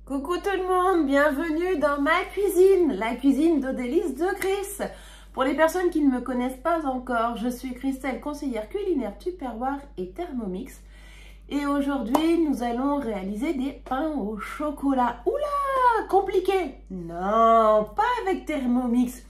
Coucou tout le monde, bienvenue dans ma cuisine, la cuisine d'Odélis de Chris. Pour les personnes qui ne me connaissent pas encore, je suis Christelle, conseillère culinaire Tupperware et Thermomix. Et aujourd'hui, nous allons réaliser des pains au chocolat. Oula, compliqué! Non, pas avec Thermomix.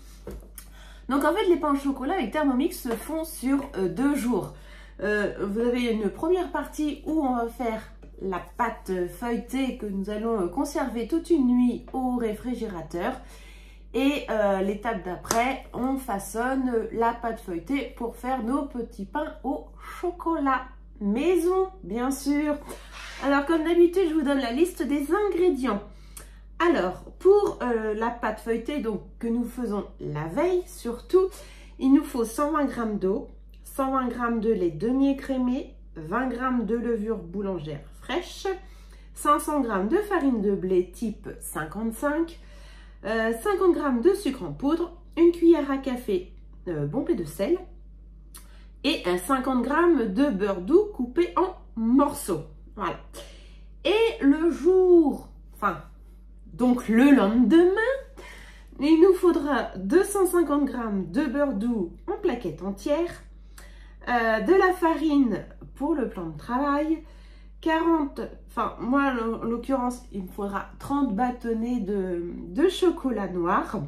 Donc en fait, les pains au chocolat avec Thermomix se font sur 2 jours. Vous avez une première partie où on va faire la pâte feuilletée que nous allons conserver toute une nuit au réfrigérateur. Et l'étape d'après, on façonne la pâte feuilletée pour faire nos petits pains au chocolat. Maison, bien sûr. Alors, comme d'habitude, je vous donne la liste des ingrédients. Alors, pour la pâte feuilletée donc, que nous faisons la veille, surtout, il nous faut 120 g d'eau, 120 g de lait demi-écrémé, 20 g de levure boulangère fraîche, 500 g de farine de blé type 55, 50 g de sucre en poudre, une cuillère à café bombée de sel et 50 g de beurre doux coupé en morceaux. Voilà. Et le jour, enfin, donc le lendemain, il nous faudra 250 g de beurre doux en plaquettes entières, de la farine pour le plan de travail, 40, enfin moi en l'occurrence il me faudra 30 bâtonnets de chocolat noir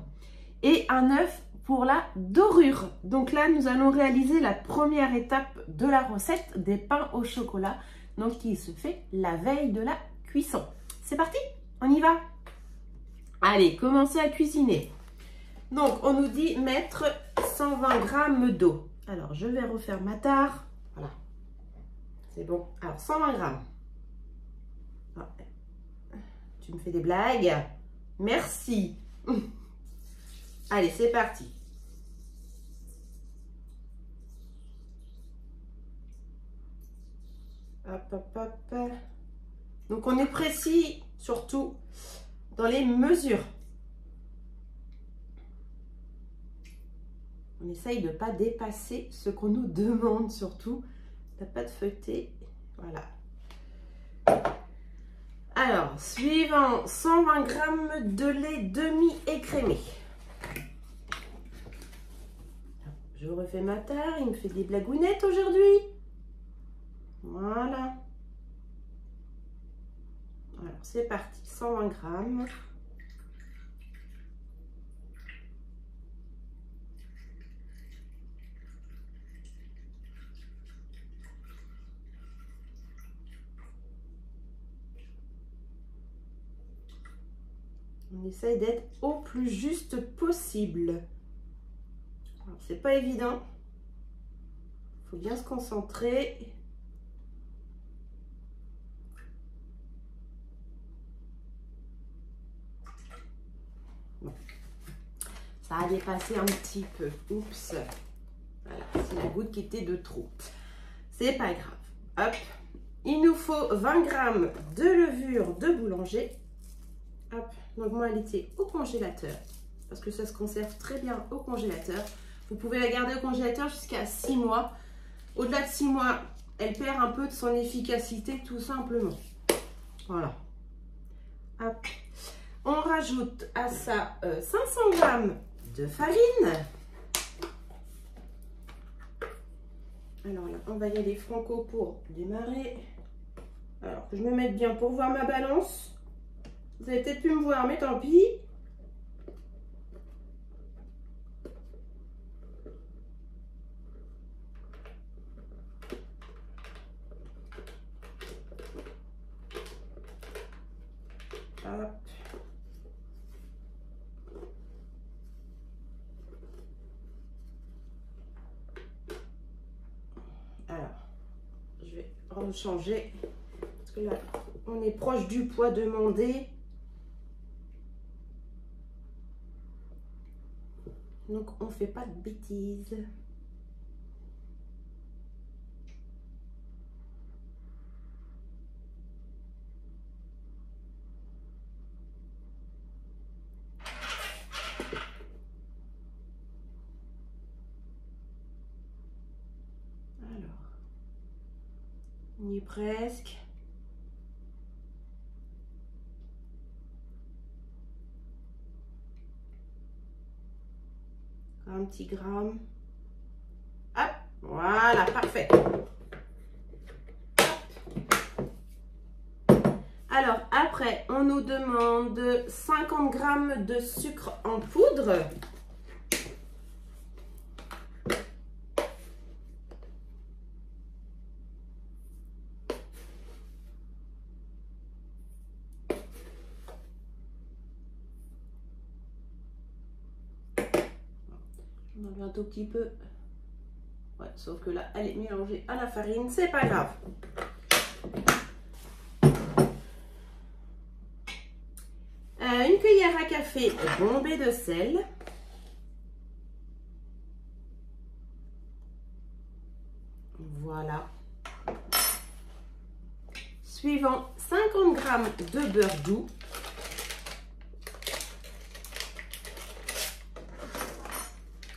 et un œuf pour la dorure. Donc là nous allons réaliser la première étape de la recette des pains au chocolat, donc qui se fait la veille de la cuisson. C'est parti, on y va. Allez, commencez à cuisiner. Donc on nous dit mettre 120 g d'eau. Alors je vais refaire ma tare. Voilà. C'est bon. Alors 120 g. Oh, tu me fais des blagues? Merci. Allez, c'est parti. Hop, hop, hop. Donc on est précis surtout dans les mesures. On essaye de ne pas dépasser ce qu'on nous demande, surtout la pâte feuilletée. Voilà. Alors, suivant, 120 g de lait demi-écrémé. Je refais ma tare, il me fait des blagounettes aujourd'hui. Voilà. Alors, c'est parti, 120 g. On essaye d'être au plus juste possible. C'est pas évident. Il faut bien se concentrer. Bon. Ça a dépassé un petit peu. Oups. Voilà, c'est la goutte qui était de trop. C'est pas grave. Hop. Il nous faut 20 g de levure de boulanger. Hop. Donc moi, elle était au congélateur parce que ça se conserve très bien au congélateur. Vous pouvez la garder au congélateur jusqu'à 6 mois. Au-delà de 6 mois, elle perd un peu de son efficacité tout simplement. Voilà. Hop. On rajoute à ça 500 g de farine. Alors là, on va y aller franco pour démarrer. Alors que je me mette bien pour voir ma balance. Vous avez peut-être pu me voir, mais tant pis. Hop. Alors, je vais rechanger. Parce que là, on est proche du poids demandé. Donc, on ne fait pas de bêtises. Alors, on y est presque. Un petit gramme. Hop, voilà, parfait. Alors, après, on nous demande 50 g de sucre en poudre. On enlève un tout petit peu. Ouais, sauf que là, elle est mélangée à la farine, c'est pas grave. Une cuillère à café bombée de sel. Voilà. Suivant 50 g de beurre doux.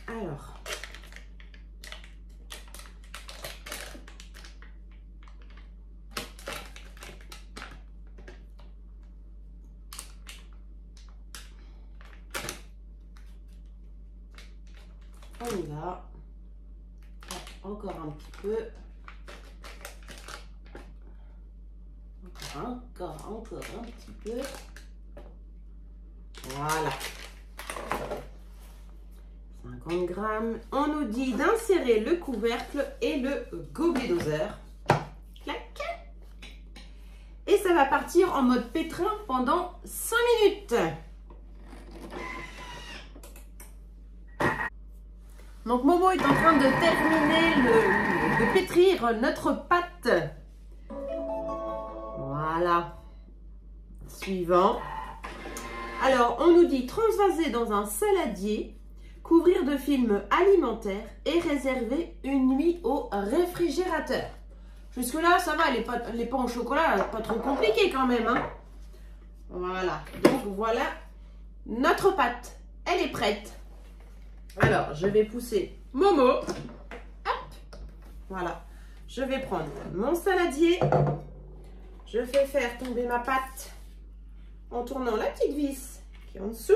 Alors. On y va. Encore un petit peu. Encore un petit peu. Voilà. 50 g. On nous dit d'insérer le couvercle et le gobelet doseur. Clac. Et ça va partir en mode pétrin pendant 5 minutes. Donc Momo est en train de terminer de pétrir notre pâte. Voilà. Suivant. Alors, on nous dit transvaser dans un saladier, couvrir de film alimentaire et réserver une nuit au réfrigérateur. Jusque-là, ça va, les pains au chocolat, pas trop compliqué quand même. Hein. Voilà. Donc, voilà notre pâte. Elle est prête. Alors, je vais pousser Momo. Hop. Voilà. Je vais prendre mon saladier. Je fais faire tomber ma pâte en tournant la petite vis qui est en dessous.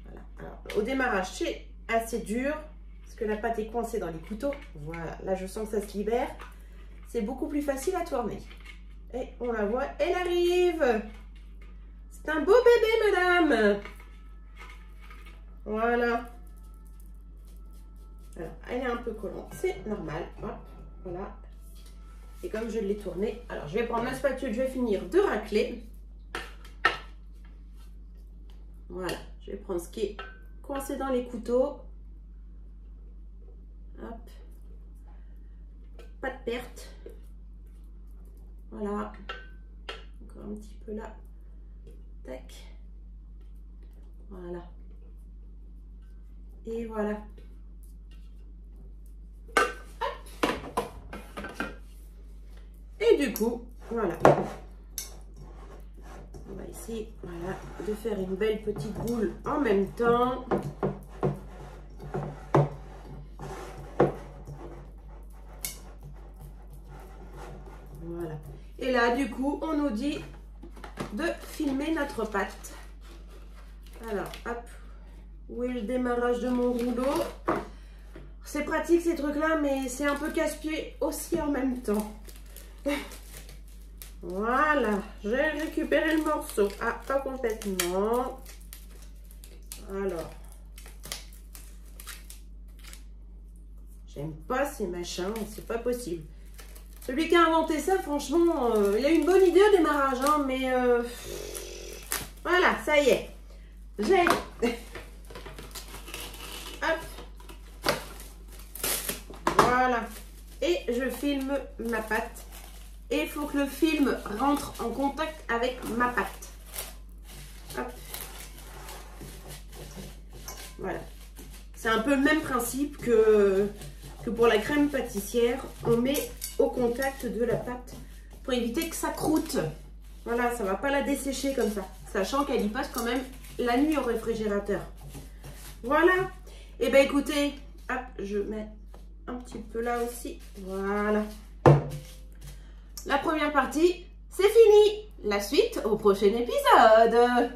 Voilà. Alors, au démarrage, c'est assez dur parce que la pâte est coincée dans les couteaux. Voilà. Là, je sens que ça se libère. C'est beaucoup plus facile à tourner. Et on la voit, elle arrive. C'est un beau bébé, madame. Voilà. Alors, elle est un peu collante, c'est normal. Hop, voilà. Et comme je l'ai tournée, alors je vais prendre ma spatule, je vais finir de racler. Voilà, je vais prendre ce qui est coincé dans les couteaux. Hop. Pas de perte. Voilà. Encore un petit peu là. Tac. Voilà. Et voilà. Et du coup, voilà. On va essayer, voilà, de faire une belle petite boule en même temps. Voilà. Et là, du coup, on nous dit de filmer notre pâte. Alors, hop. Où est le démarrage de mon rouleau? C'est pratique ces trucs-là, mais c'est un peu casse-pied aussi en même temps. Voilà, j'ai récupéré le morceau. Ah, pas complètement. Alors, j'aime pas ces machins, c'est pas possible. Celui qui a inventé ça, franchement, il a une bonne idée au démarrage, hein, mais voilà, ça y est. J'ai... Hop. Voilà. Et je filme ma pâte. Et il faut que le film rentre en contact avec ma pâte. Hop. Voilà. C'est un peu le même principe que pour la crème pâtissière. On met au contact de la pâte pour éviter que ça croûte. Voilà, ça ne va pas la dessécher comme ça. Sachant qu'elle y passe quand même la nuit au réfrigérateur. Voilà. Et bien écoutez, hop, je mets un petit peu là aussi. Voilà. La première partie, c'est fini. La suite au prochain épisode.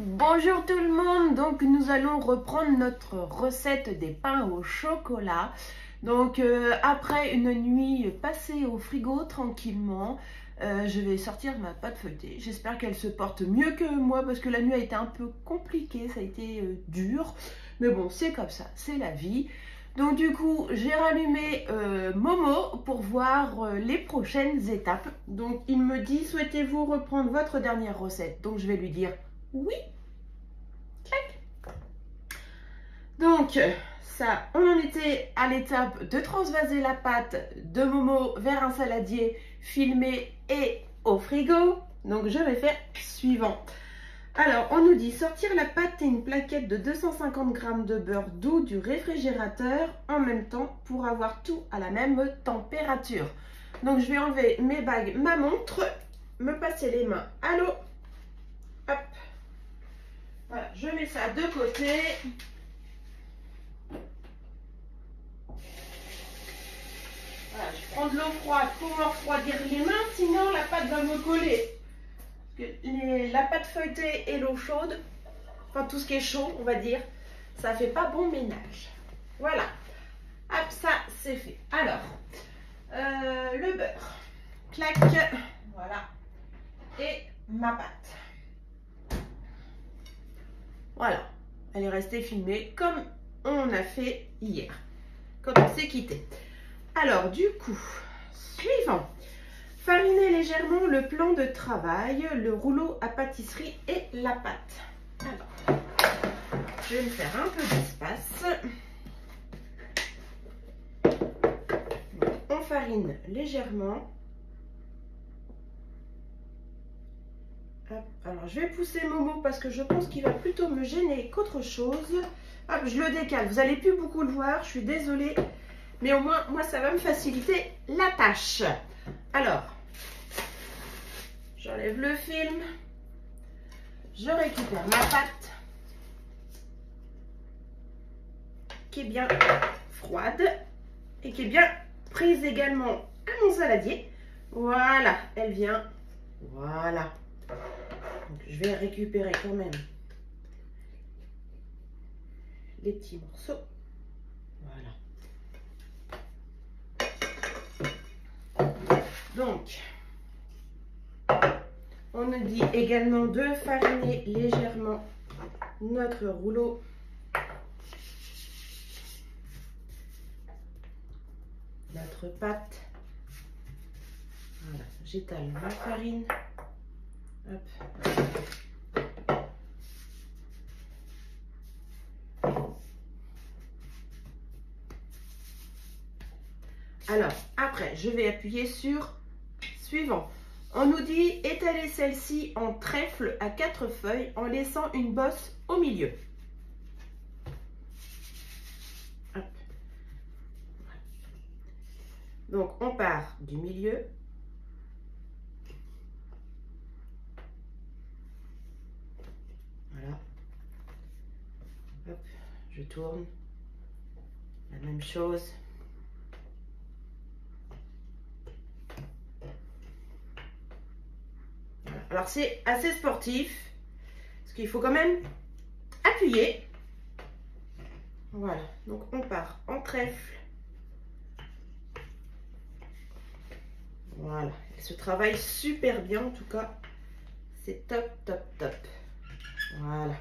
Bonjour tout le monde, donc nous allons reprendre notre recette des pains au chocolat. Donc après une nuit passée au frigo tranquillement, je vais sortir ma pâte feuilletée. J'espère qu'elle se porte mieux que moi parce que la nuit a été un peu compliquée, ça a été dur. Mais bon, c'est comme ça, c'est la vie. Donc du coup, j'ai rallumé Momo pour voir les prochaines étapes. Donc il me dit, souhaitez-vous reprendre votre dernière recette? Donc je vais lui dire oui. Clac. Donc ça, on en était à l'étape de transvaser la pâte de Momo vers un saladier filmé et au frigo. Donc je vais faire suivant. Alors, on nous dit sortir la pâte et une plaquette de 250 g de beurre doux du réfrigérateur en même temps pour avoir tout à la même température. Donc, je vais enlever mes bagues, ma montre, me passer les mains à l'eau. Hop. Voilà, je mets ça de côté. Voilà, je prends de l'eau froide pour me refroidir les mains, sinon la pâte va me coller. La pâte feuilletée et l'eau chaude, enfin tout ce qui est chaud, on va dire, ça fait pas bon ménage. Voilà, hop, ça c'est fait. Alors, le beurre, clac, voilà, et ma pâte. Voilà, elle est restée filmée comme on a fait hier, quand on s'est quitté. Alors, du coup, suivant. Fariner légèrement le plan de travail, le rouleau à pâtisserie et la pâte. Alors, je vais me faire un peu d'espace. On farine légèrement. Hop. Alors, je vais pousser Momo parce que je pense qu'il va plutôt me gêner qu'autre chose. Hop, je le décale. Vous n'allez plus beaucoup le voir, je suis désolée. Mais au moins, moi, ça va me faciliter la tâche. Alors, j'enlève le film, je récupère ma pâte qui est bien froide et qui est bien prise également à mon saladier. Voilà, elle vient, voilà. Donc, je vais récupérer quand même les petits morceaux. Voilà. Donc, on nous dit également de fariner légèrement notre rouleau. Notre pâte. Voilà, j'étale ma farine. Hop. Alors, après, je vais appuyer sur suivant. On nous dit étaler celle-ci en trèfle à 4 feuilles en laissant une bosse au milieu. Hop. Donc, on part du milieu. Voilà. Hop, je tourne. La même chose. Alors c'est assez sportif, parce qu'il faut quand même appuyer. Voilà, donc on part en trèfle. Voilà, elle se travaille super bien en tout cas. C'est top, top, top. Voilà.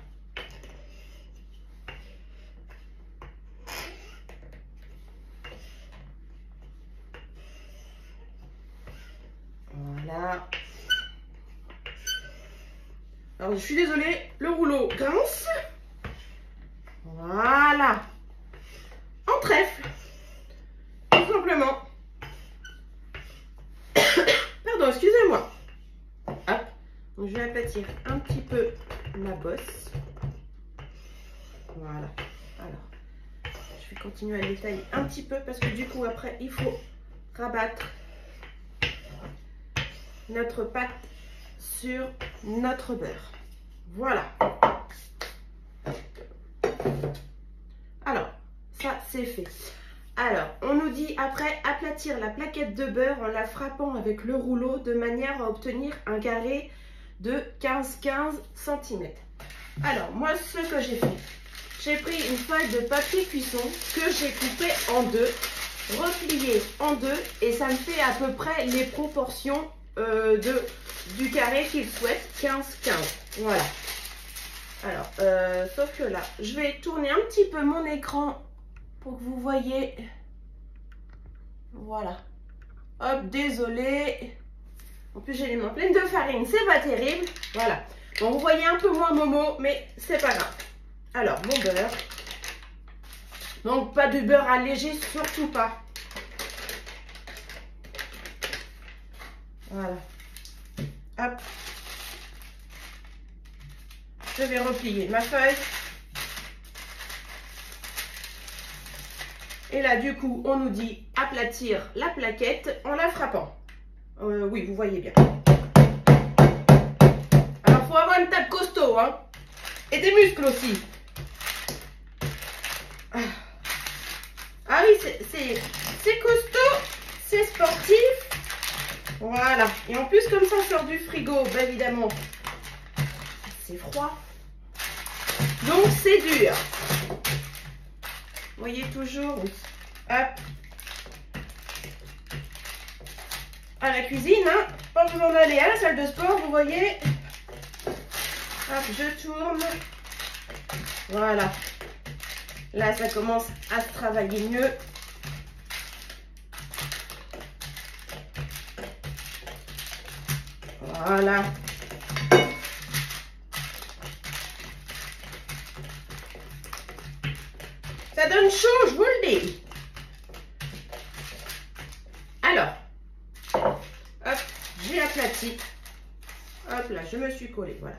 Voilà. Alors, je suis désolée, le rouleau grince. Voilà. En trèfle. Tout simplement. Pardon, excusez-moi. Hop. Donc, je vais aplatir un petit peu ma bosse. Voilà. Alors, je vais continuer à l'étaler un petit peu parce que du coup, après, il faut rabattre notre pâte sur notre beurre. Voilà. Alors, ça c'est fait. Alors, on nous dit après aplatir la plaquette de beurre en la frappant avec le rouleau de manière à obtenir un carré de 15-15 cm. Alors, moi, ce que j'ai fait, j'ai pris une feuille de papier cuisson que j'ai coupée en deux, repliée en deux, et ça me fait à peu près les proportions du carré qu'il souhaite, 15-15. Voilà. Alors, sauf que là, je vais tourner un petit peu mon écran pour que vous voyez. Voilà. Hop, désolé. En plus, j'ai les mains pleines de farine, c'est pas terrible. Voilà. Bon, vous voyez un peu moins Momo, mais c'est pas grave. Alors, mon beurre. Donc, pas de beurre allégé, surtout pas. Voilà. Hop. Je vais replier ma feuille. Et là, du coup, on nous dit aplatir la plaquette en la frappant. Oui, vous voyez bien. Alors, il faut avoir une table costaud, hein. Et des muscles aussi. Ah oui, c'est costaud, c'est sportif. Voilà. Et en plus, comme ça sort du frigo, bah, évidemment, c'est froid. Donc, c'est dur. Vous voyez toujours. Hop. À la cuisine, hein. Pas besoin d'aller à la salle de sport, vous voyez. Hop, je tourne. Voilà. Là, ça commence à se travailler mieux. Voilà. Ça donne chaud, je vous le dis. Alors, hop, j'ai aplati. Hop là, je me suis collée, voilà.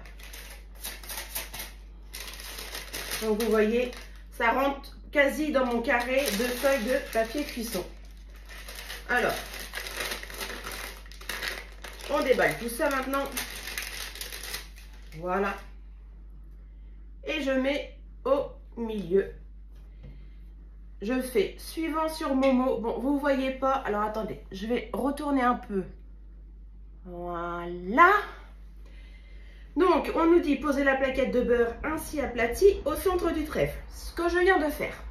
Donc vous voyez, ça rentre quasi dans mon carré de feuilles de papier cuisson. Alors, on déballe tout ça maintenant. Voilà. Et je mets au milieu. Je fais suivant sur Momo. Bon, vous ne voyez pas. Alors, attendez. Je vais retourner un peu. Voilà. Donc, on nous dit poser la plaquette de beurre ainsi aplatie au centre du trèfle. Ce que je viens de faire.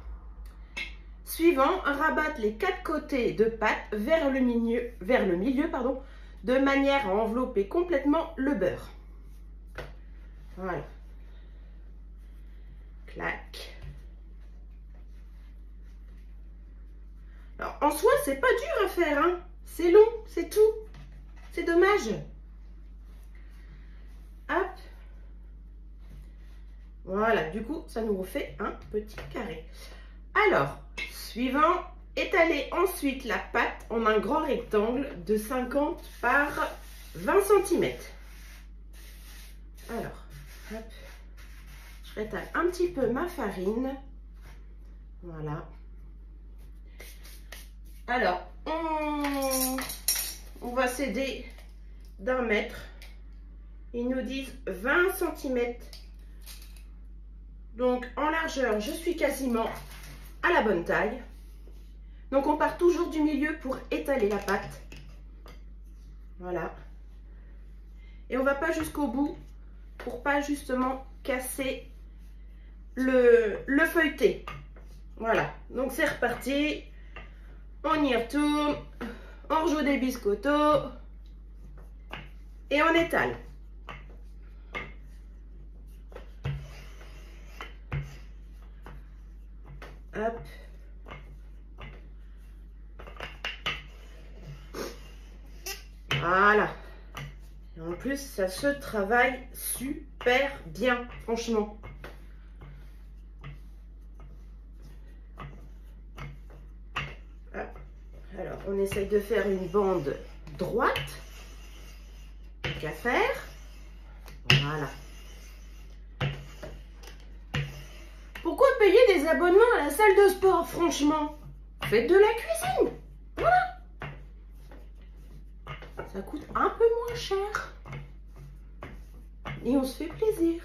Suivant, rabattre les 4 côtés de pâte vers le milieu, de manière à envelopper complètement le beurre. Voilà. Clac. Alors, en soi, c'est pas dur à faire, hein. C'est long, c'est tout. C'est dommage. Hop. Voilà, du coup, ça nous refait un petit carré. Alors, suivant, étaler ensuite la pâte en un grand rectangle de 50 par 20 cm. Alors, hop. Je rétale un petit peu ma farine. Voilà. Alors, on va s'aider d'1 mètre. Ils nous disent 20 cm. Donc, en largeur, je suis quasiment à la bonne taille. Donc, on part toujours du milieu pour étaler la pâte. Voilà. Et on ne va pas jusqu'au bout pour pas justement casser le feuilleté. Voilà. Donc, c'est reparti. On y retourne, on rejoue des biscottos et on étale. Hop. Voilà. Et en plus, ça se travaille super bien, franchement. Alors, on essaye de faire une bande droite. Qu'à faire. Voilà. Pourquoi payer des abonnements à la salle de sport, franchement? Faites de la cuisine. Voilà. Ça coûte un peu moins cher. Et on se fait plaisir.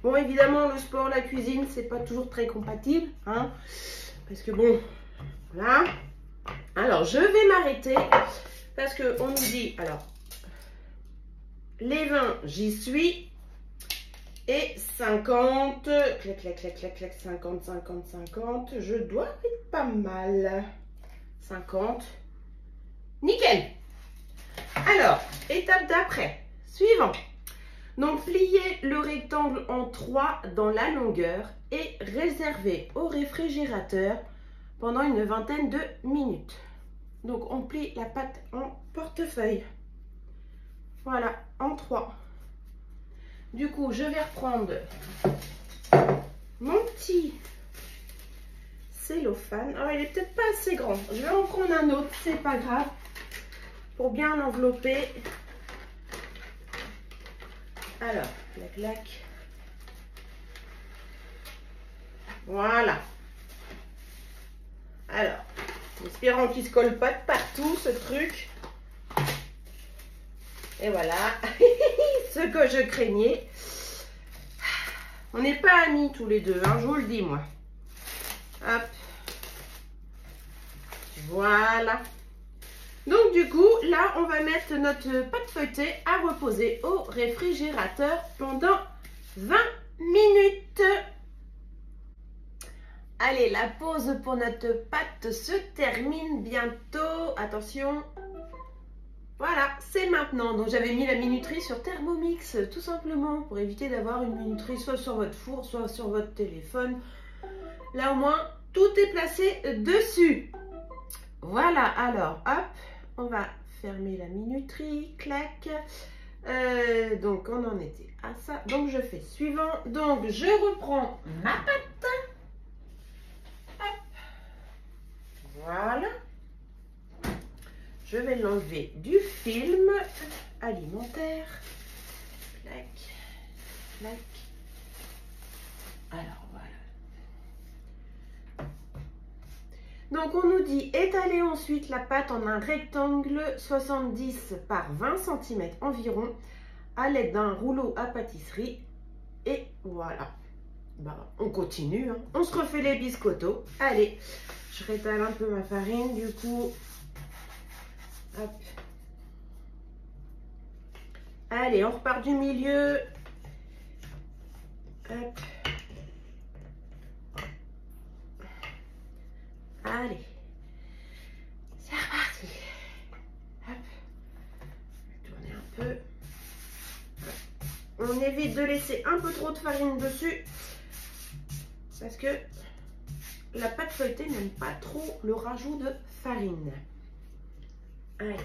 Bon, évidemment, le sport, la cuisine, c'est pas toujours très compatible. Hein, parce que bon, voilà. Alors, je vais m'arrêter parce qu'on nous dit, alors, les 20, j'y suis. Et 50. Clac, clac, clac, clac, clac. 50, 50, 50. Je dois être pas mal. 50. Nickel. Alors, étape d'après. Suivant. Donc, pliez le rectangle en 3 dans la longueur et réservez au réfrigérateur pendant une vingtaine de minutes. Donc, on plie la pâte en portefeuille. Voilà, en 3. Du coup, je vais reprendre mon petit cellophane. Oh, il est peut-être pas assez grand. Je vais en prendre un autre, c'est pas grave. Pour bien l'envelopper. Alors, clac, clac. Voilà. Alors, espérant qu'il ne se colle pas de partout, ce truc. Et voilà. Ce que je craignais. On n'est pas amis tous les deux, hein, je vous le dis, moi. Hop. Voilà. Donc, du coup, là, on va mettre notre pâte feuilletée à reposer au réfrigérateur pendant 20 minutes. Allez, la pause pour notre pâte se termine bientôt. Attention. Voilà, c'est maintenant. Donc, j'avais mis la minuterie sur Thermomix, tout simplement, pour éviter d'avoir une minuterie soit sur votre four, soit sur votre téléphone. Là, au moins, tout est placé dessus. Voilà, alors, hop, on va fermer la minuterie, clac. Donc, on en était à ça. Donc, je fais suivant. Donc, je reprends ma pâte. Hop. Voilà. Je vais l'enlever du film alimentaire. Clac, clac. Alors, voilà. Donc, on nous dit étaler ensuite la pâte en un rectangle 70 par 20 cm environ à l'aide d'un rouleau à pâtisserie. Et voilà. Bah, on continue, hein. On se refait les biscottos. Allez, je rétale un peu ma farine du coup. Hop. Allez, on repart du milieu. Hop. Allez. C'est reparti. Hop. Tourner un peu. On évite de laisser un peu trop de farine dessus. Parce que la pâte feuilletée n'aime pas trop le rajout de farine. Allez.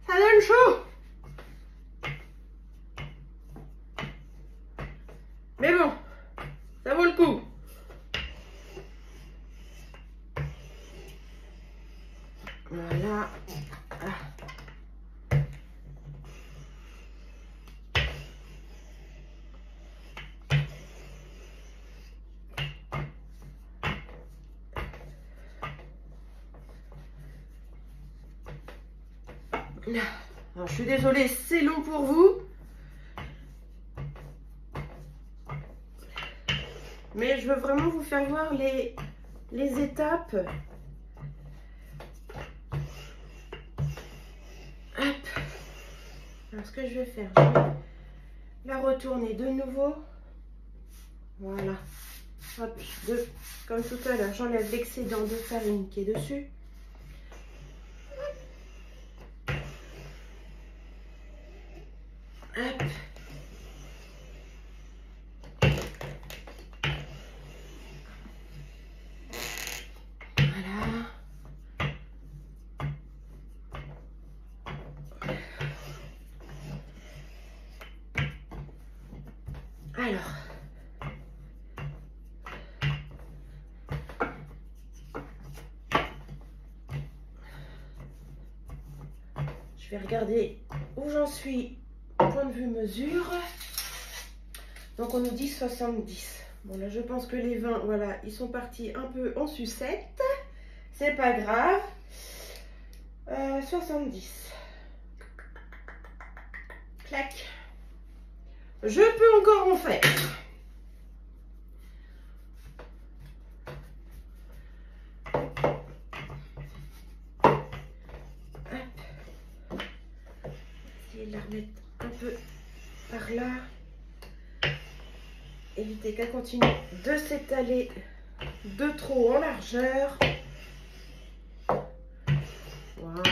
Ça donne chaud. Mais bon, ça vaut le coup. Voilà. Alors, je suis désolée, c'est long pour vous. Mais je veux vraiment vous faire voir les étapes. Hop. Alors, ce que je vais faire, je vais la retourner de nouveau. Voilà. Hop, comme tout à l'heure, j'enlève l'excédent de farine qui est dessus. Hop. Voilà. Alors. Je vais regarder où j'en suis au point de vue mesure. Donc on nous dit 70. Bon là je pense que les 20, voilà, ils sont partis un peu en sucette. C'est pas grave. 70. Clac. je peux encore en faire. Essayer de la remettre un peu par là. Éviter qu'elle continue de s'étaler de trop en largeur. Voilà.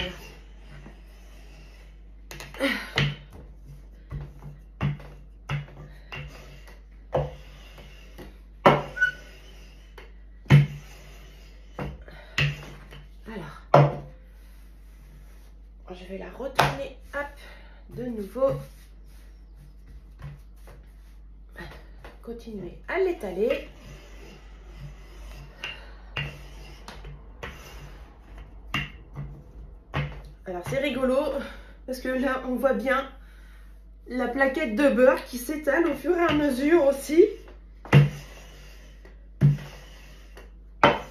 Alors, je vais la retourner, hop, de nouveau. Continuer à l'étaler. Alors c'est rigolo parce que là on voit bien la plaquette de beurre qui s'étale au fur et à mesure aussi.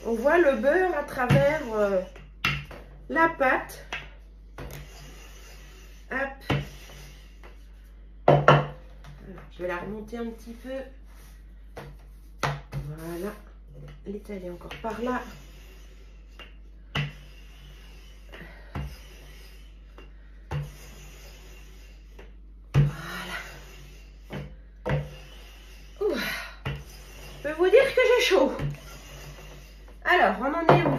On voit le beurre à travers la pâte. Hop. Alors, je vais la remonter un petit peu. Voilà. L'étaler encore par là. Je peux vous dire que j'ai chaud. Alors, on en est où?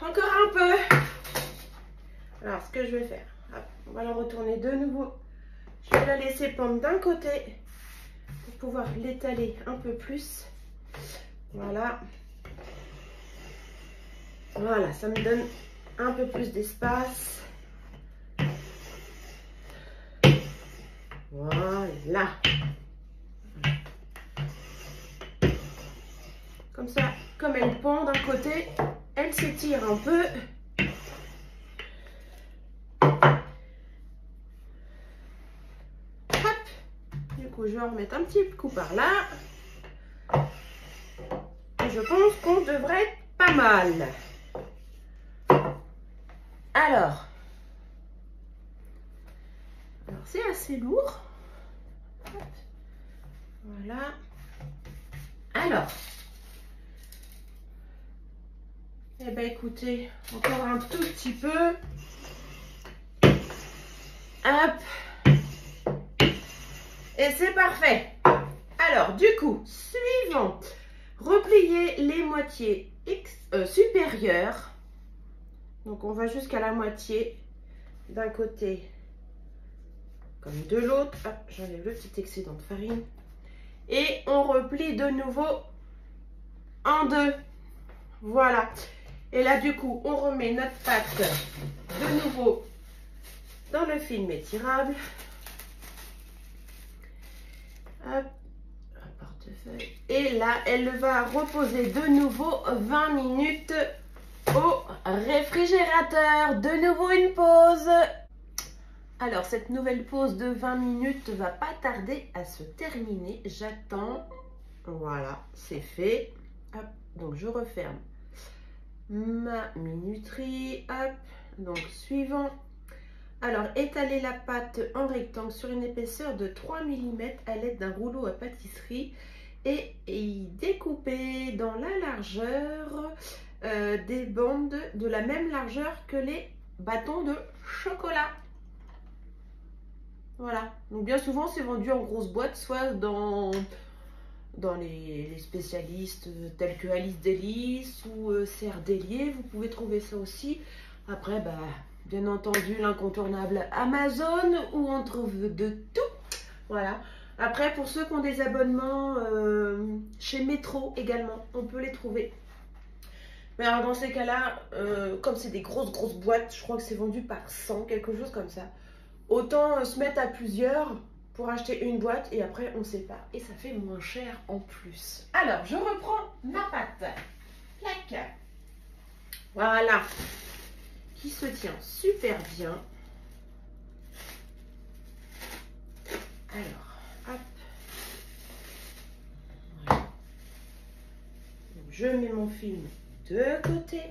Encore un peu. Alors, ce que je vais faire, hop, on va la retourner de nouveau. Je vais la laisser pendre d'un côté pour pouvoir l'étaler un peu plus. Voilà. Voilà, ça me donne un peu plus d'espace. Voilà. Comme ça, comme elle pend d'un côté, elle s'étire un peu. Hop. Du coup, je vais en remettre un petit coup par là. Et je pense qu'on devrait être pas mal. Alors c'est assez lourd. Hop. Voilà. Alors. Eh bien, écoutez, encore un tout petit peu. Hop. Et c'est parfait. Alors, du coup, suivant, replier les moitiés supérieures. Donc, on va jusqu'à la moitié d'un côté comme de l'autre. Ah, j'enlève le petit excédent de farine. Et on replie de nouveau en deux. Voilà. Et là, du coup, on remet notre pâte de nouveau dans le film étirable. Hop, un portefeuille. Et là, elle va reposer de nouveau 20 minutes au réfrigérateur. De nouveau une pause. Alors, cette nouvelle pause de 20 minutes va pas tarder à se terminer. J'attends. Voilà, c'est fait. Hop, donc je referme ma minuterie. Hop, donc suivant. Alors, étaler la pâte en rectangle sur une épaisseur de 3 mm à l'aide d'un rouleau à pâtisserie et y découper dans la largeur des bandes de la même largeur que les bâtons de chocolat. Voilà, donc bien souvent c'est vendu en grosses boîtes, soit dans les spécialistes tels que Alice Délice ou Serre Délier, vous pouvez trouver ça aussi. Après, bah, bien entendu, l'incontournable Amazon où on trouve de tout. Voilà. Après, pour ceux qui ont des abonnements chez Métro également, on peut les trouver. Mais alors dans ces cas-là, comme c'est des grosses boîtes, je crois que c'est vendu par 100, quelque chose comme ça. Autant se mettre à plusieurs pour acheter une boîte et après on sépare. Et ça fait moins cher en plus. Alors, je reprends ma pâte. Clac. Voilà. Qui se tient super bien. Alors, hop. Voilà. Donc, je mets mon film de côté.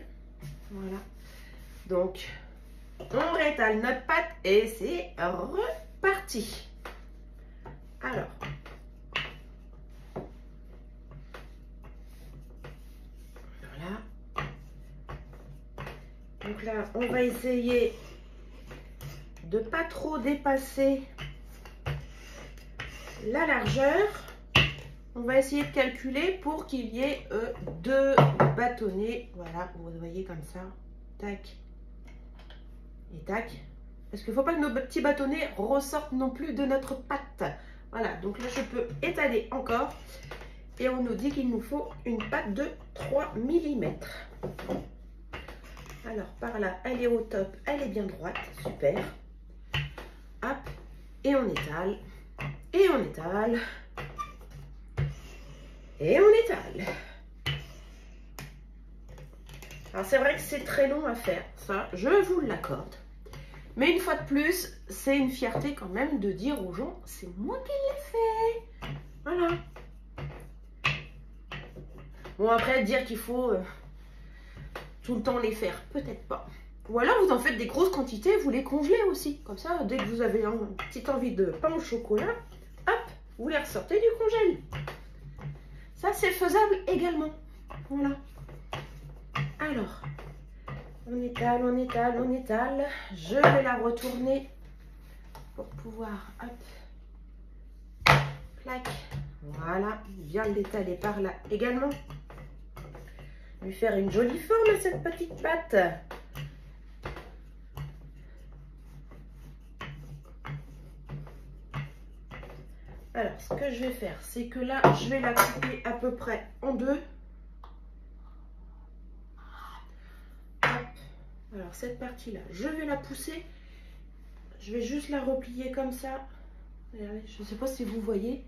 Voilà. Donc, on rétale notre pâte et c'est parti. Alors, voilà. Donc là, on va essayer de pas trop dépasser la largeur. On va essayer de calculer pour qu'il y ait 2 bâtonnets. Voilà, vous voyez comme ça. Tac. Et tac. Parce qu'il ne faut pas que nos petits bâtonnets ressortent non plus de notre pâte. Voilà, donc là je peux étaler encore. Et on nous dit qu'il nous faut une pâte de 3 mm. Alors par là, elle est au top, elle est bien droite. Super. Hop. Et on étale. Et on étale. Et on étale. Alors c'est vrai que c'est très long à faire, ça je vous l'accorde. Mais une fois de plus, c'est une fierté quand même de dire aux gens, c'est moi qui l'ai fait. Voilà. Bon après, dire qu'il faut tout le temps les faire, peut-être pas. Ou alors vous en faites des grosses quantités, vous les congelez aussi. Comme ça, dès que vous avez une petite envie de pain au chocolat, hop, vous les ressortez du congèle. Ça, c'est faisable également. Voilà. Alors, on étale, on étale, on étale. Je vais la retourner pour pouvoir, hop, clac. Voilà, bien l'étaler par là également. Lui faire une jolie forme à cette petite pâte. Alors, ce que je vais faire, c'est que là, je vais la couper à peu près en 2. Hop. Alors, cette partie-là, je vais la pousser. Je vais juste la replier comme ça. Regardez, je ne sais pas si vous voyez.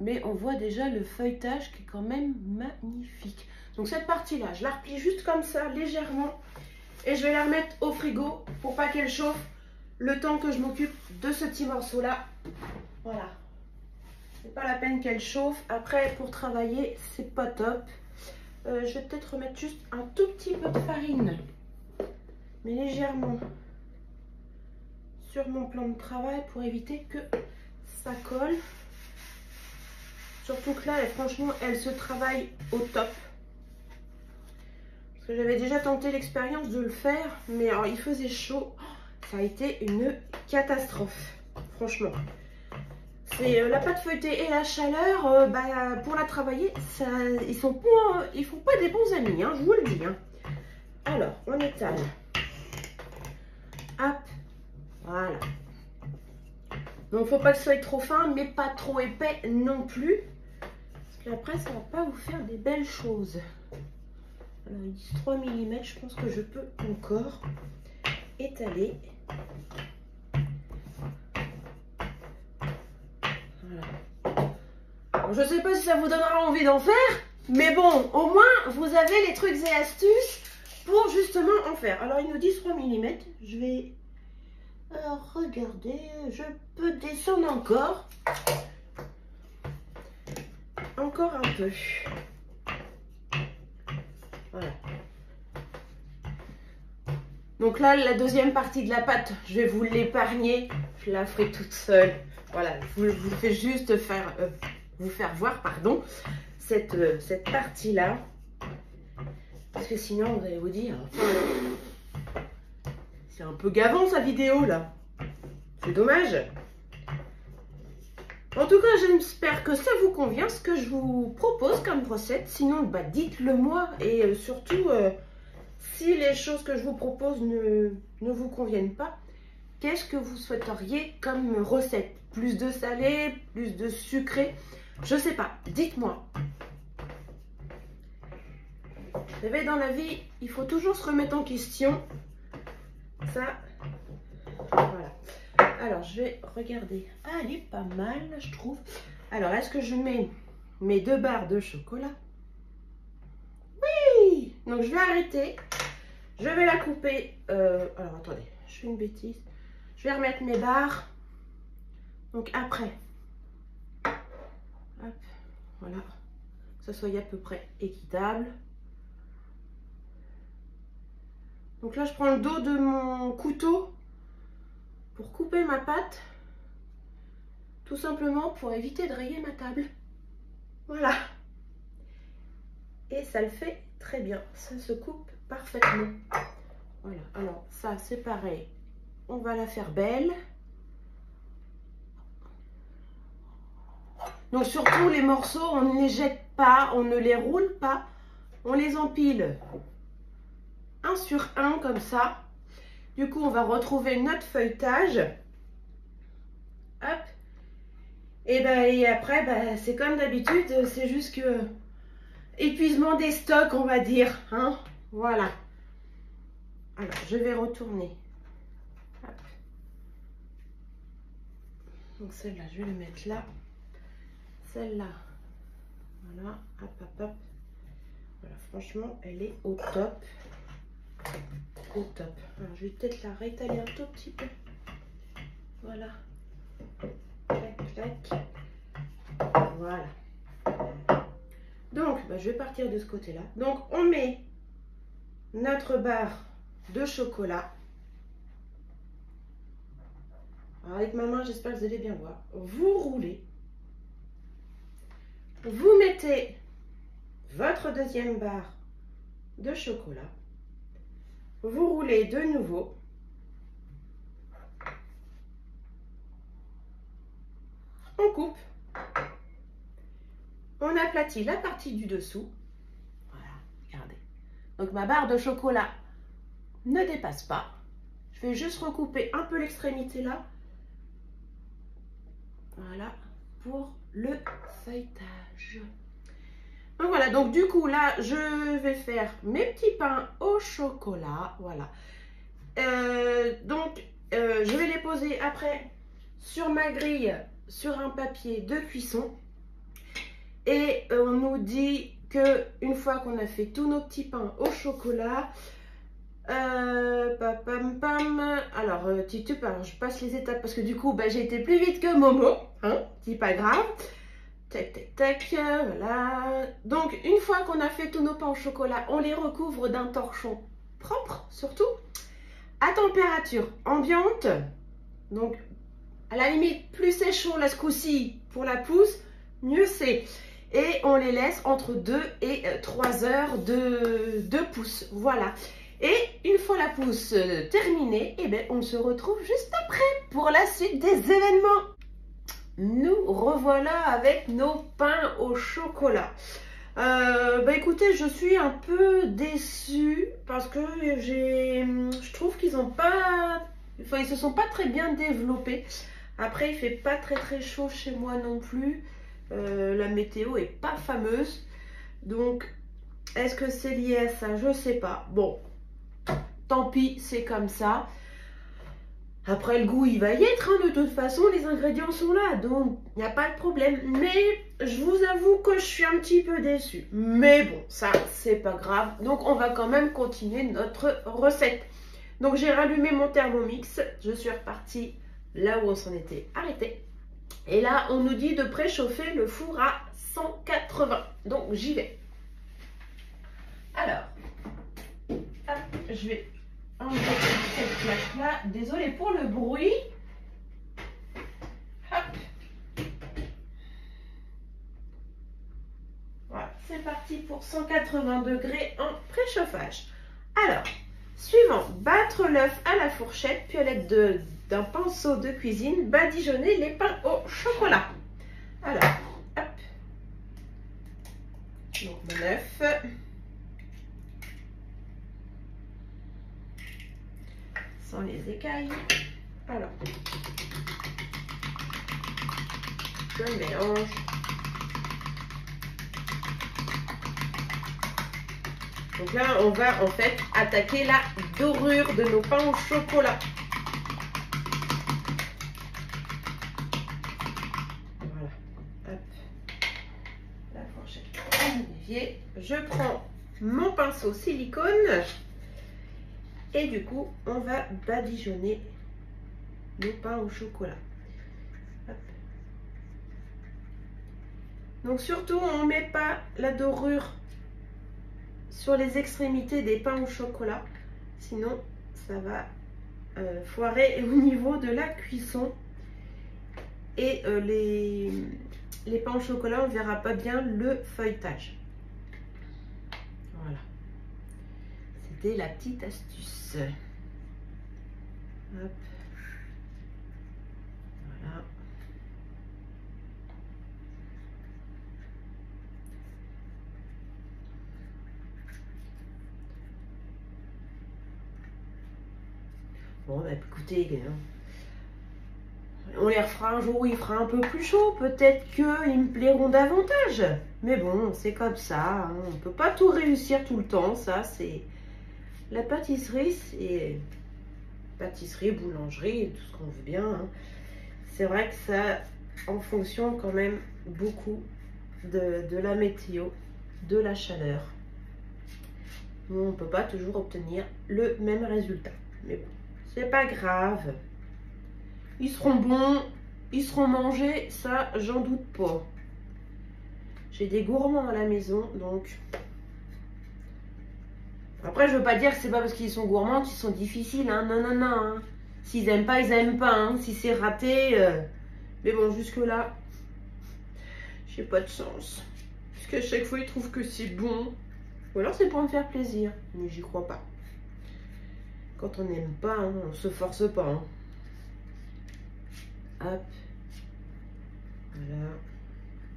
Mais on voit déjà le feuilletage qui est quand même magnifique. Donc, cette partie-là, je la replie juste comme ça, légèrement. Et je vais la remettre au frigo pour pas qu'elle chauffe le temps que je m'occupe de ce petit morceau-là. Voilà, c'est pas la peine qu'elle chauffe. Après, pour travailler, c'est pas top. Je vais peut-être remettre juste un tout petit peu de farine, mais légèrement, sur mon plan de travail pour éviter que ça colle. Surtout que là, franchement, elle se travaille au top. Parce que j'avais déjà tenté l'expérience de le faire, mais alors il faisait chaud. Ça a été une catastrophe, franchement. C'est la pâte feuilletée et la chaleur, pour la travailler, ça, ils font pas des bons amis, hein, je vous le dis. Hein. Alors, on étale. Hop, voilà. Donc, faut pas que ce soit trop fin, mais pas trop épais non plus. Parce qu'après, ça va pas vous faire des belles choses. Alors, ils disent 3 mm, je pense que je peux encore étaler. Je ne sais pas si ça vous donnera envie d'en faire, mais bon, au moins, vous avez les trucs et astuces pour justement en faire. Alors, ils nous disent 3 mm. Je vais regarder, je peux descendre encore. Encore un peu. Voilà. Donc là, la deuxième partie de la pâte, je vais vous l'épargner. Je la ferai toute seule. Voilà, je vous fais juste vous faire voir, pardon, cette partie-là. Parce que sinon, vous allez vous dire, c'est un peu gavant sa vidéo, là. C'est dommage. En tout cas, j'espère que ça vous convient, ce que je vous propose comme recette. Sinon, dites-le moi. Et surtout, si les choses que je vous propose ne vous conviennent pas, qu'est-ce que vous souhaiteriez comme recette? Plus de salé, plus de sucré? Je sais pas, dites-moi. Vous savez, dans la vie, il faut toujours se remettre en question. Ça, voilà. Alors, je vais regarder. Ah, elle est pas mal, je trouve. Alors, est-ce que je mets mes 2 barres de chocolat? Oui! Donc, je vais arrêter. Je vais la couper. Alors, attendez, je fais une bêtise. Je vais remettre mes barres. Donc, après. Hop, voilà. Que ça soit à peu près équitable. Donc là, je prends le dos de mon couteau pour couper ma pâte, tout simplement pour éviter de rayer ma table. Voilà. Et ça le fait très bien, ça se coupe parfaitement. Voilà, alors ça c'est pareil, on va la faire belle. Donc surtout les morceaux, on ne les jette pas, on ne les roule pas, on les empile un sur un comme ça. Du coup, on va retrouver notre feuilletage. Hop. Et après, c'est comme d'habitude, c'est juste que épuisement des stocks, on va dire. Hein, voilà. Alors, je vais retourner. Hop. Donc celle-là, je vais la mettre là. Celle-là, voilà, hop, hop, hop. Voilà, franchement, elle est au top. Au top. Alors, je vais peut-être la rétaler un tout petit peu. Voilà. Clac, clac. Voilà. Donc, je vais partir de ce côté-là. Donc, on met notre barre de chocolat. Alors, avec ma main, j'espère que vous allez bien voir. Vous roulez. Vous mettez votre deuxième barre de chocolat. Vous roulez de nouveau. On coupe. On aplatit la partie du dessous. Voilà, regardez. Donc ma barre de chocolat ne dépasse pas. Je vais juste recouper un peu l'extrémité là. Voilà, pour le feuilletage. Donc voilà, donc du coup là, je vais faire mes petits pains au chocolat. Voilà. Je vais les poser après sur ma grille, sur un papier de cuisson. Et on nous dit que une fois qu'on a fait tous nos petits pains au chocolat, alors je passe les étapes parce que du coup j'ai été plus vite que Momo, hein, c'est pas grave. Tac tac tac, voilà. Donc une fois qu'on a fait tous nos pains au chocolat, on les recouvre d'un torchon propre, surtout à température ambiante. Donc à la limite, plus c'est chaud là ce coup-ci pour la pousse, mieux c'est. Et on les laisse entre 2 et 3 heures de pousse. Voilà. Et une fois la pousse terminée, on se retrouve juste après pour la suite des événements. Nous revoilà avec nos pains au chocolat. Écoutez, je suis un peu déçue parce que je trouve qu'ils ont pas... Enfin, ils se sont pas très bien développés. Après, il fait pas très chaud chez moi non plus. La météo est pas fameuse. Donc, est-ce que c'est lié à ça? Je sais pas. Bon, tant pis, c'est comme ça. Après, le goût, il va y être. Hein, de toute façon, les ingrédients sont là. Donc, il n'y a pas de problème. Mais, je vous avoue que je suis un petit peu déçue. Mais bon, ça, c'est pas grave. Donc, on va quand même continuer notre recette. Donc, j'ai rallumé mon Thermomix. Je suis repartie là où on s'en était arrêté. Et là, on nous dit de préchauffer le four à 180. Donc, j'y vais. Alors, hop, je vais enlever cette plaque-là. Désolée pour le bruit. Hop. Voilà, c'est parti pour 180 degrés en préchauffage. Alors, suivant, battre l'œuf à la fourchette, puis à l'aide d'un pinceau de cuisine, badigeonner les pains au chocolat. Alors, hop. Donc, mon œuf. Sans les écailles. Alors, je mélange. Donc là, on va en fait attaquer la dorure de nos pains au chocolat. Voilà. Hop. La fourchette en évier. Je prends mon pinceau silicone. Et du coup, on va badigeonner nos pains au chocolat. Hop. Donc surtout, on ne met pas la dorure sur les extrémités des pains au chocolat. Sinon, ça va foiré au niveau de la cuisson. Et les pains au chocolat, on ne verra pas bien le feuilletage. Voilà. C'était la petite astuce. Hop. Voilà. Bon, bah écoutez, on les refera un jour où il fera un peu plus chaud. Peut-être qu'ils me plairont davantage. Mais bon, c'est comme ça. Hein. On ne peut pas tout réussir tout le temps. Ça, c'est la pâtisserie. C'est pâtisserie, boulangerie, tout ce qu'on veut bien. Hein. C'est vrai que ça, en fonction quand même beaucoup de la météo, de la chaleur. On ne peut pas toujours obtenir le même résultat. Mais bon, c'est pas grave. Ils seront bons, ils seront mangés, ça, j'en doute pas. J'ai des gourmands à la maison, donc... Après, je veux pas dire que c'est pas parce qu'ils sont gourmands qu'ils sont difficiles, hein. Non, non, non. Hein. S'ils aiment pas, ils aiment pas. Hein. Si c'est raté... Mais bon, jusque-là, j'ai pas de chance. Parce qu'à chaque fois, ils trouvent que c'est bon. Ou alors, c'est pour me faire plaisir. Mais j'y crois pas. Quand on n'aime pas, hein, on se force pas. Hein. Hop. Voilà.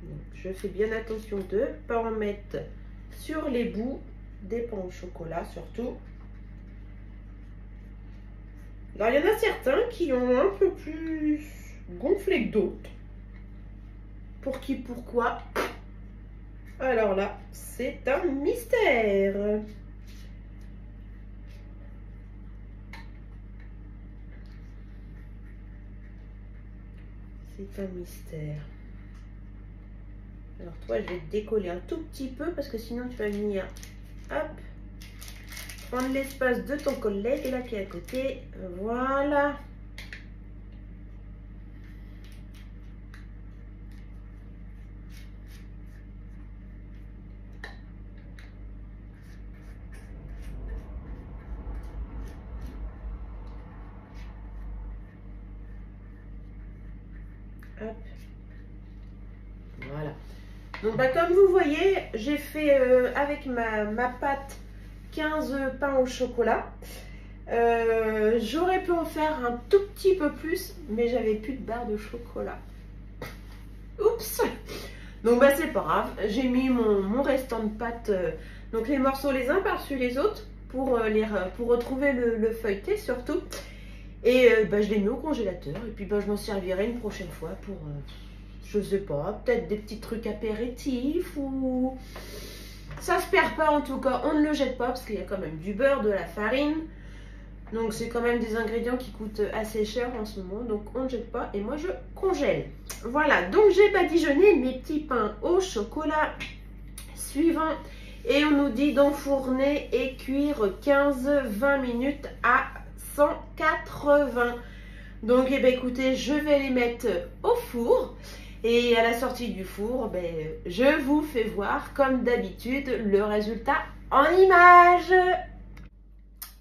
Donc, je fais bien attention de ne pas en mettre sur les bouts des pains au chocolat, surtout. Alors, il y en a certains qui ont un peu plus gonflé que d'autres. Pour qui, pourquoi? Alors là, c'est un mystère. C'est un mystère. Alors toi, je vais te décoller un tout petit peu parce que sinon tu vas venir, hop, prendre l'espace de ton collègue là qui est à côté. Voilà. Hop. Voilà. Donc bah, comme vous voyez, j'ai fait avec ma pâte 15 pains au chocolat. J'aurais pu en faire un tout petit peu plus, mais j'avais plus de barre de chocolat. Oups. Donc bah c'est pas grave, j'ai mis mon restant de pâte, donc les morceaux les uns par-dessus les autres pour retrouver le feuilleté surtout. Et bah, je l'ai mis au congélateur et puis bah, je m'en servirai une prochaine fois pour, je sais pas, peut-être des petits trucs apéritifs ou... Ça se perd pas en tout cas, on ne le jette pas parce qu'il y a quand même du beurre, de la farine. Donc c'est quand même des ingrédients qui coûtent assez cher en ce moment, donc on ne jette pas et moi je congèle. Voilà, donc j'ai badigeonné mes petits pains au chocolat suivant et on nous dit d'enfourner et cuire 15-20 minutes à 180. Donc eh ben, écoutez, je vais les mettre au four et à la sortie du four, ben, je vous fais voir comme d'habitude le résultat en images.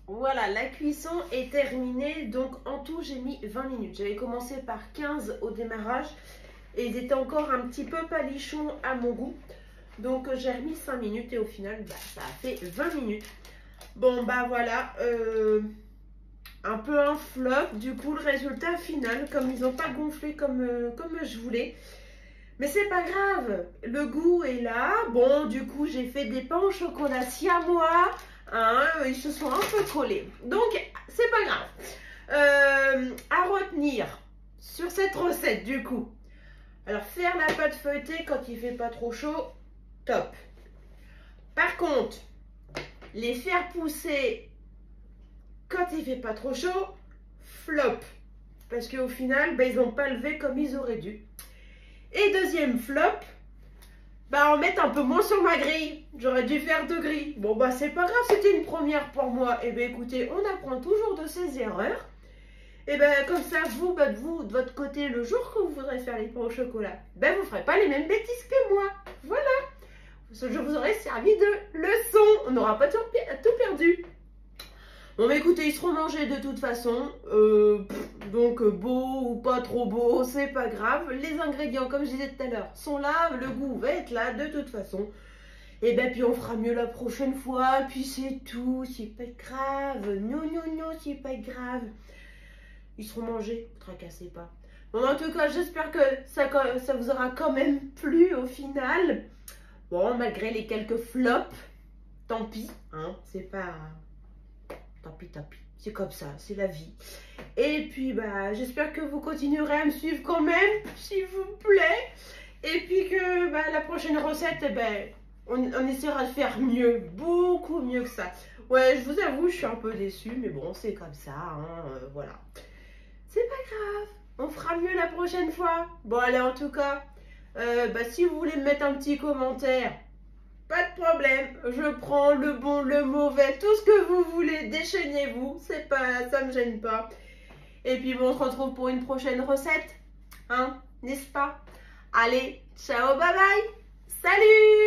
Voilà, la cuisson est terminée, donc en tout j'ai mis 20 minutes. J'avais commencé par 15 au démarrage et ils étaient encore un petit peu palichons à mon goût. Donc j'ai remis 5 minutes et au final, bah, ça a fait 20 minutes. Bon bah voilà, un peu un flop, du coup le résultat final, comme ils n'ont pas gonflé comme je voulais. Mais c'est pas grave, le goût est là. Bon, du coup j'ai fait des pains au chocolat siamois. Hein, ils se sont un peu collés. Donc, c'est pas grave. À retenir sur cette recette, du coup. Alors, faire la pâte feuilletée quand il fait pas trop chaud, top. Par contre, les faire pousser quand il fait pas trop chaud, flop. Parce qu'au final, ben, ils n'ont pas levé comme ils auraient dû. Et deuxième flop, bah en mettre un peu moins sur ma grille. J'aurais dû faire 2 grilles. Bon bah c'est pas grave, c'était une première pour moi. Et bien écoutez, on apprend toujours de ses erreurs. Et ben comme ça, vous, de votre côté, le jour que vous voudrez faire les pains au chocolat, ben vous ferez pas les mêmes bêtises que moi. Voilà. Je vous aurais servi de leçon. On n'aura pas tout perdu. Bon, mais écoutez, ils seront mangés de toute façon. Donc, beau ou pas trop beau, c'est pas grave. Les ingrédients, comme je disais tout à l'heure, sont là. Le goût va être là de toute façon. Et ben, puis on fera mieux la prochaine fois. Puis c'est tout. C'est pas grave. Non, non, non, c'est pas grave. Ils seront mangés. Ne tracassez pas. Bon, en tout cas, j'espère que ça vous aura quand même plu au final. Bon, malgré les quelques flops. Tant pis, hein. C'est pas... Tant pis, tant pis. C'est comme ça, c'est la vie. Et puis, bah, j'espère que vous continuerez à me suivre quand même, s'il vous plaît. Et puis que bah, la prochaine recette, eh ben, on essaiera de faire mieux, beaucoup mieux que ça. Ouais, je vous avoue, je suis un peu déçue, mais bon, c'est comme ça, hein, voilà. C'est pas grave, on fera mieux la prochaine fois. Bon, allez, en tout cas, bah, si vous voulez me mettre un petit commentaire, pas de problème, je prends le bon, le mauvais, tout ce que vous voulez, déchaînez-vous, c'est pas, ça me gêne pas. Et puis bon, on se retrouve pour une prochaine recette, hein, n'est-ce pas? Allez, ciao, bye bye, salut!